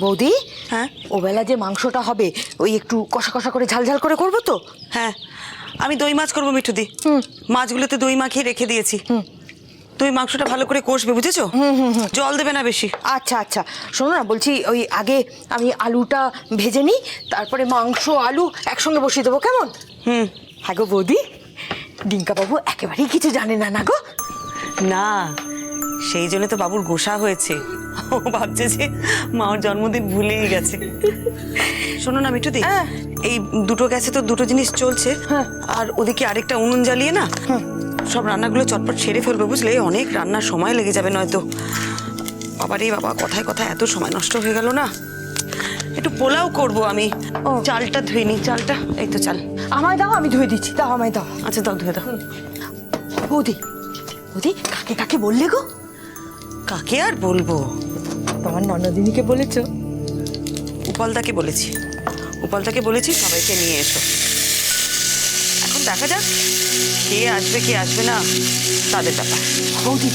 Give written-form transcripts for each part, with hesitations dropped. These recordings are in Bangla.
বৌদি, হ্যাঁ ওবেলা যে মাংসটা হবে ওই একটু কষা কষা করে ঝাল ঝাল করে করবো তো? হ্যাঁ, আমি দই মাছ করবো মিঠুদি। মাছগুলোতে দই মাখিয়ে রেখে দিয়েছি। তুমি মাংসটা ভালো করে কষবে, বুঝেছো? জল দেবে না বেশি। আচ্ছা আচ্ছা, শোনো না, বলছি ওই আগে আমি আলুটা ভেজে নিই, তারপরে মাংস আলু একসঙ্গে বসিয়ে দেবো, কেমন? হ্যাঁ গো বৌদি, ডিঙ্কা বাবু একেবারেই কিছু জানে না, না গো? না, সেই জন্য তো বাবুর গোসা হয়েছে। ও ভাবছে যে মার জন্মদিন ভুলেই গেছে। শোনো না মিঠুদি, এই দুটো গ্যাসে তো দুটো জিনিস চলছে, আর ওদিকে আরেকটা উনুন জ্বালিয়ে না সব রান্নাগুলো চটপট সেরে ফেলবে, বুঝলে? অনেক রান্নার সময় লেগে যাবে নয়তো। বাবা রে বাবা, কথায় কথায় এত সময় নষ্ট হয়ে গেল না। একটু পোলাও করব আমি। চালটা ধুয়ে নি, চালটা এই তো চাল। আমায় দাও, আমি ধুয়ে দিচ্ছি, দাও আমায় দাও। আচ্ছা দাও, ধুয়ে দাও। বৌদি, বৌদি কাকে কাকে বললে গো? কাকে আর বলবো? তোমার ননদিনীকে বলেছো? উপালদাকে বলেছি, উপালদাকে বলেছি সবাইকে নিয়ে এসো। এখন দেখা যাক কে আসবে কে আসবে না, তাদের ব্যাপার। বৌদি,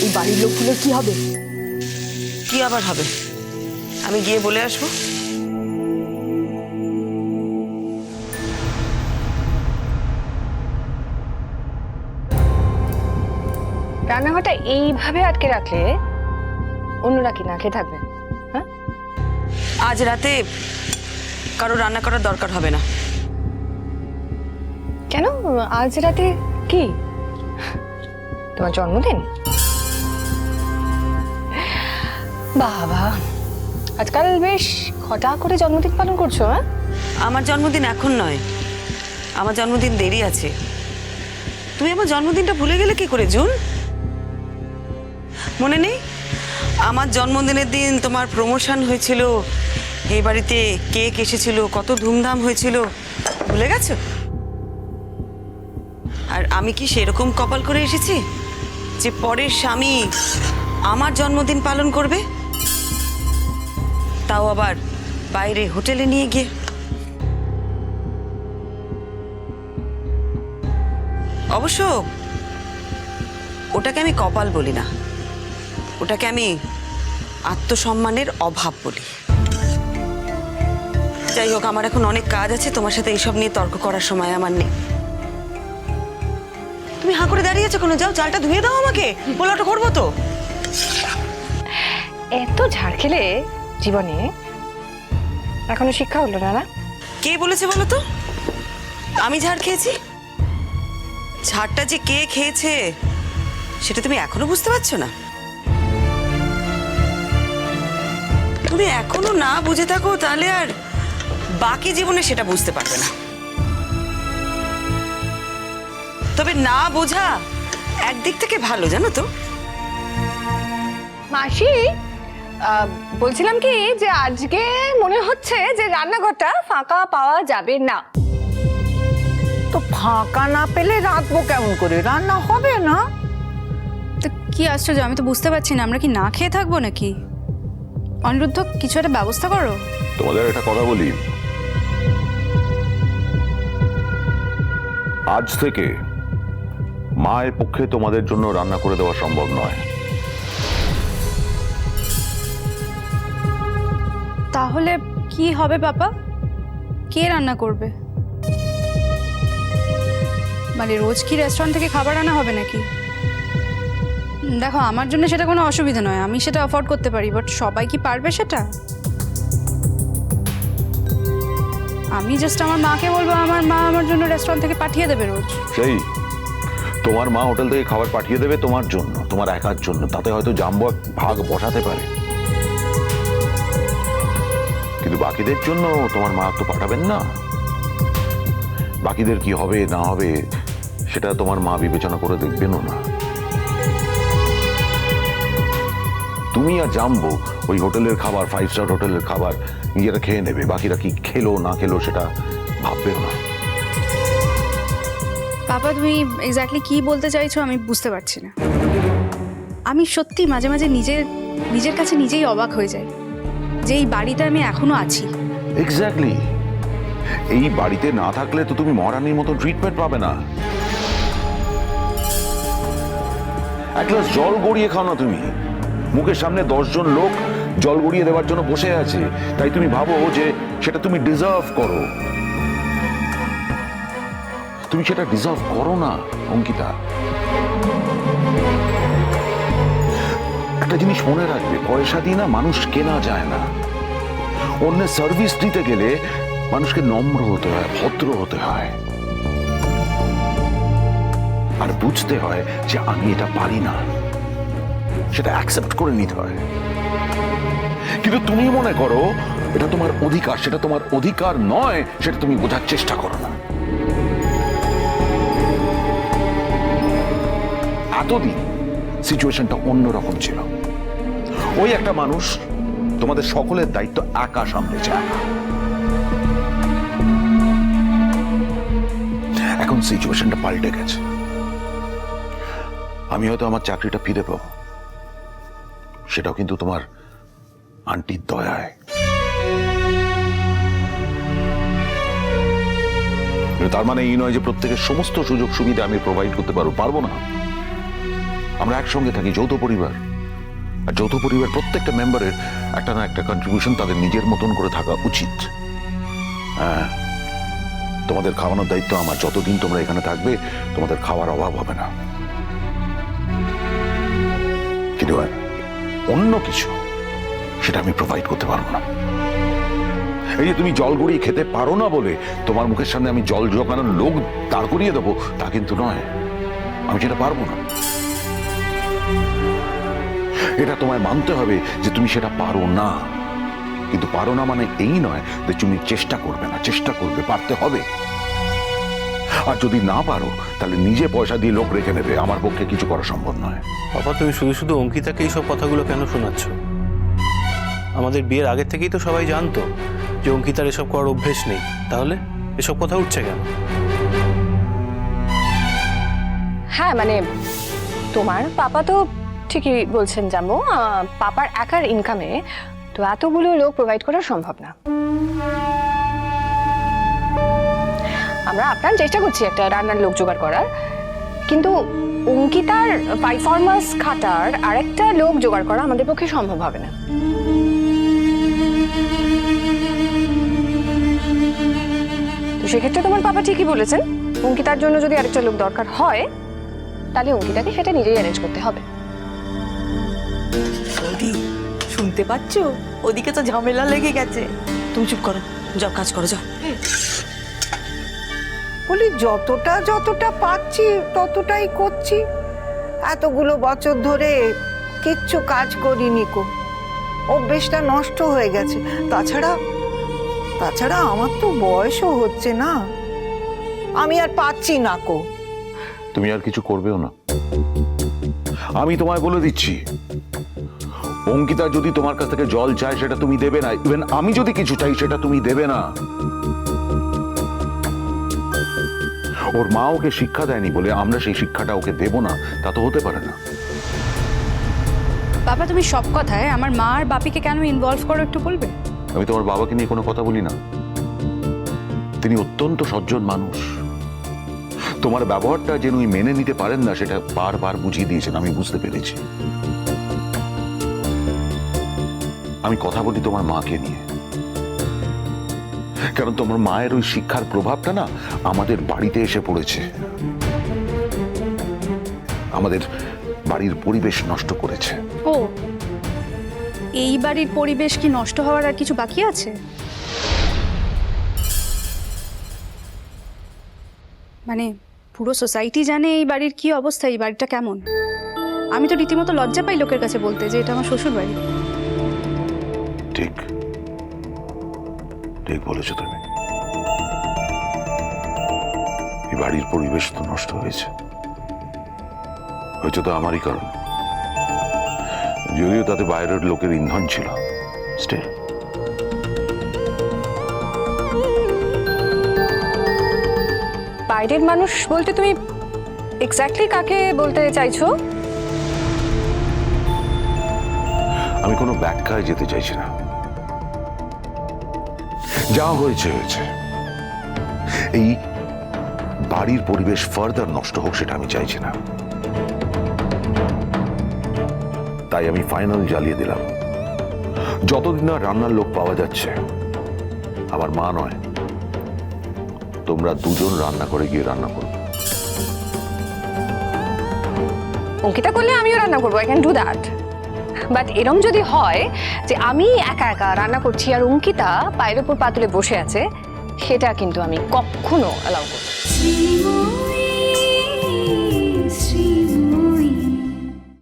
এই বাড়ির লোকগুলোর কি হবে? কি আবার হবে? আমি গিয়ে বলে আসবো। রান্নাঘরটা এইভাবে আটকে রাখলে অন্যরা কি না খেয়ে থাকবে? হ্যাঁ, আজ রাতে কারো রান্না করার দরকার হবে না। কেন? আজ রাতে কি তোমার জন্মদিন? বাবা, আজকাল বেশ ঘটা করে জন্মদিন পালন করছো। হ্যাঁ, আমার জন্মদিন এখন নয়, আমার জন্মদিন দেরি আছে। তুমি আমার জন্মদিনটা ভুলে গেলে কি করে জুন? মনে নেই আমার জন্মদিনের দিন তোমার প্রমোশন হয়েছিল, এই বাড়িতে কেক এসেছিল, কত ধুমধাম হয়েছিল, ভুলে গেছো? আর আমি কি সেরকম কপাল করে এসেছি যে পরের স্বামী আমার জন্মদিন পালন করবে, তাও আবার বাইরে হোটেলে নিয়ে গিয়ে? অবশ্য ওটাকে আমি কপাল বলি না, ওটাকে আমি আত্মসম্মানের অভাব বলি। যাই হোক, আমার এখন অনেক কাজ আছে, তোমার সাথে এইসব নিয়ে তর্ক করার সময় আমার নেই। তুমি হাঁ করে দাঁড়িয়ে আছো কেন? যাও চালটা ধুয়ে দাও আমাকে, পোলাওটা করবো তো। এত ঝাড় খেলে জীবনে এখনো শিক্ষা হলো না? না, কে বলেছে বলো তো আমি ঝাড় খেয়েছি? ঝাড়টা যে কে খেয়েছে সেটা তুমি এখনো বুঝতে পারছো না? তুমি এখনো না বুঝে থাকো তাহলে আর বাকি জীবনে সেটা বুঝতে পারবে না। তবে না বোঝা একদিক থেকে ভালো, জানো তো? মাসি, বলছিলাম কি যে আজকে মনে হচ্ছে যে রান্নাঘরটা ফাঁকা পাওয়া যাবে না। তো ফাঁকা না পেলে রাখবো কেমন করে? রান্না হবে না। তো কি আশ্চর্য, আমি তো বুঝতে পারছি না, আমরা কি না খেয়ে থাকবো নাকি? অনিরুদ্ধ, কিছু একটা ব্যবস্থা করো। তোমাদের একটা কথা বলি, আজ থেকে মায়ের পক্ষে তোমাদের জন্য রান্না করে দেওয়া সম্ভব নয়। তাহলে কি হবে বাবা? কে রান্না করবে? মানে রোজ কি রেস্টুরেন্ট থেকে খাবার আনা হবে নাকি? দেখো, আমার জন্য সেটা কোনো অসুবিধা নয়, আমি সেটা অ্যাফোর্ড করতে পারি, বাট সবাই কি পারবে সেটা? আমি জাস্ট আমার মাকে বলবো আমার মা আমার জন্য রেস্টুরেন্ট থেকে পাঠিয়ে দেবে রোজ। সেই তোমার মা হোটেল থেকে খাবার পাঠিয়ে দেবে তোমার জন্য, তোমার একার জন্য, তাতে হয়তো জাম্বো ভাগ বসাতে পারে, কিন্তু বাকিদের জন্য তোমার মা তো পাঠাবেন না। বাকিদের কি হবে না হবে সেটা তোমার মা বিবেচনা করে দেখবেনও না। তুমি আর জাম্বো ওই হোটেলের খাবার, 5 স্টার হোটেলের খাবার নিজেরা খেয়ে নেবে, বাকিরা কি খেলো না খেলো সেটা ভাববেও না। বাবা, তুমি এক্স্যাক্টলি কি বলতে চাইছো আমি বুঝতে পারছি না। আমি সত্যি মাঝে মাঝে নিজের কাছে নিজেই অবাক হয়ে যাই যে এই বাড়িতে আমি এখনো আছি। এক্স্যাক্টলি, এই বাড়িতে না থাকলে তো তুমি মহারানীর মতো ট্রিটমেন্ট পাবে না। এক গ্লাস জল গড়িয়ে খাও না তুমি, মুখের সামনে 10 জন লোক জল গড়িয়ে দেওয়ার জন্য বসে আছে, তাই তুমি ভাবো যে সেটা তুমি ডিজার্ভ করো। তুমি সেটা ডিজার্ভ করো না অঙ্কিতা। একটা জিনিস মনে রাখবে, পয়সা দিয়ে না মানুষ কেনা যায় না। অন্যের সার্ভিস দিতে গেলে মানুষকে নম্র হতে হয়, ভদ্র হতে হয়, আর বুঝতে হয় যে আমি এটা পারি না, সেটা অ্যাকসেপ্ট করে নিতে হয়। কিন্তু তুমি মনে করো এটা তোমার অধিকার, সেটা তোমার অধিকার নয়, সেটা তুমি বোঝার চেষ্টা করো না। এতদিন সিচুয়েশনটা অন্যরকম ছিল। ওই একটা মানুষ তোমাদের সকলের দায়িত্ব একা সামলেছে, একা। এখন সিচুয়েশনটা পাল্টে গেছে। আমি হয়তো আমার চাকরিটা ফিরে পাবো, সেটাও কিন্তু তোমার আন্টির দয়ায়। তার মানে এই নয় যে প্রত্যেকের সমস্ত সুযোগ সুবিধা আমি প্রোভাইড করতে পারবো না। আমরা একসঙ্গে থাকি, যৌথ পরিবার, আর যৌথ পরিবার প্রত্যেকটা মেম্বারের একটা না একটা কন্ট্রিবিউশন তাদের নিজের মতন করে থাকা উচিত। হ্যাঁ, তোমাদের খাওয়ানোর দায়িত্ব আমার। যতদিন তোমরা এখানে থাকবে তোমাদের খাওয়ার অভাব হবে না। কিন্তু অন্য কিছু সেটা আমি প্রোভাইড করতে পারবো না। এই যে তুমি জল গড়িয়ে খেতে পারো না বলে তোমার মুখের সামনে আমি জল জোগানোর লোক দাঁড় করিয়ে দেবো তা কিন্তু নয়। আমি সেটা পারবো না। এটা তোমায় মানতে হবে যে তুমি সেটা পারো না। কিন্তু পারো না মানে এই নয় যে তুমি চেষ্টা করবে না, চেষ্টা করবে, পারতে হবে। আর যদি না পারো তাহলে নিজে পয়সা দিয়ে লোক রেখে নেবে, আমার পক্ষে কিছু করা সম্ভব নয়। বাবা, তুমি শুধু শুধু অঙ্কিতাকে এইসব কথাগুলো কেন শোনাচ্ছ? আমাদের বিয়ের আগে থেকেই তো সবাই জানতো যে অঙ্কিতার এসব করার অভ্যেস নেই, তাহলে এসব কথা উঠছে কেন? হ্যাঁ মানে তোমার পাপা তো ঠিকই বলছেন জাম্বো, পাপার একার ইনকামে তো এতগুলো লোক প্রোভাইড করা সম্ভব না। আমরা আপনার চেষ্টা করছি একটা রান্নার লোক জোগাড় করার, কিন্তু অঙ্কিতার পারফরমেন্স খাটার আরেকটা লোক জোগাড় করা আমাদের পক্ষে সম্ভব হবে না। তো সেক্ষেত্রে তোমার পাপা ঠিকই বলেছেন, অঙ্কিতার জন্য যদি আরেকটা লোক দরকার হয় তাহলে অঙ্কিতাকে সেটা নিজেই অ্যারেঞ্জ করতে হবে। বৌদি, শুনতে পাচ্ছো? ওদিকে তো ঝামেলা লেগে গেছে। তুমি চুপ করো, যাও কাজ করো, যাও। বলি যতটা যতটা পাচ্ছি ততটাই করছি। এতগুলো বছর ধরে কিচ্ছু কাজ করিনি কো, অভ্যেসটা নষ্ট হয়ে গেছে। তাছাড়া আমার তো বয়সও হচ্ছে না, আমি আর পাচ্ছি না কো। তুমি আর কিছু করবেও না, আমি তোমায় বলে দিচ্ছি। অঙ্কিতা যদি তোমার কাছ থেকে জল চায় সেটা তুমি দেবে না। ইভেন আমি যদি কিছু চাই সেটা তুমি দেবে না। ওর মা ওকে শিক্ষা দেয়নি বলে আমরা সেই শিক্ষাটা ওকে দেব না, তা তো হতে পারে না। বাবা, তুমি সব কথায় আমার মা আর বাপিকে কেন ইনভলভ করো একটু বলবে? আমি তোমার বাবাকে নিয়ে কোনো কথা বলি না। তিনি অত্যন্ত সজ্জন মানুষ। তোমার ব্যবহারটা যেন উনি মেনে নিতে পারেন না সেটা বারবার বুঝিয়ে দিয়েছেন, আমি বুঝতে পেরেছি। আমি কথা বলি তোমার মাকে নিয়ে, কারণ তোমার মায়ের ওই শিক্ষার প্রভাবটা না আমাদের বাড়িতে এসে পড়েছে, আমাদের বাড়ির পরিবেশ নষ্ট করেছে। ও, এই বাড়ির পরিবেশ কি নষ্ট হওয়ার আর কিছু বাকি আছে? মানে পুরো সোসাইটি জানে এই বাড়ির কি অবস্থা, এই বাড়িটা কেমন। আমি তো রীতিমতো লজ্জা পাই লোকের কাছে বলতে যে এটা আমার শ্বশুর বাড়ি। ঠিক ঠিক বলেছো তুমি। এই বাড়ির পরিবেশ তো নষ্ট হয়েছে, হয়তো তো আমারই কারণ, যদিও তাতে বাইরের লোকের ইন্ধন ছিল। স্টিল বাইরের মানুষ বলতে তুমি এক্স্যাক্টলি কাকে বলতে চাইছো? আমি কোনো ব্যাখ্যায় যেতে চাইছি না। যা হয়েছে হয়েছে। এই বাড়ির পরিবেশ ফার্দার নষ্ট হোক সেটা আমি চাইছি না। তাই আমি ফাইনাল জ্বালিয়ে দিলাম, যতদিন না রান্নার লোক পাওয়া যাচ্ছে, আমার মা নয়, তোমরা দুজন রান্না করে গিয়ে রান্না করবে। অঙ্কিতা করলে আমিও রান্না করবো, I can do that. But এরম যদি হয় যে আমি একা একা রান্না করছি আর অঙ্কিতা পায়ের উপর পা তুলে বসে আছে, সেটা কিন্তু আমি কখনো অ্যালাউ করব না। শ্রী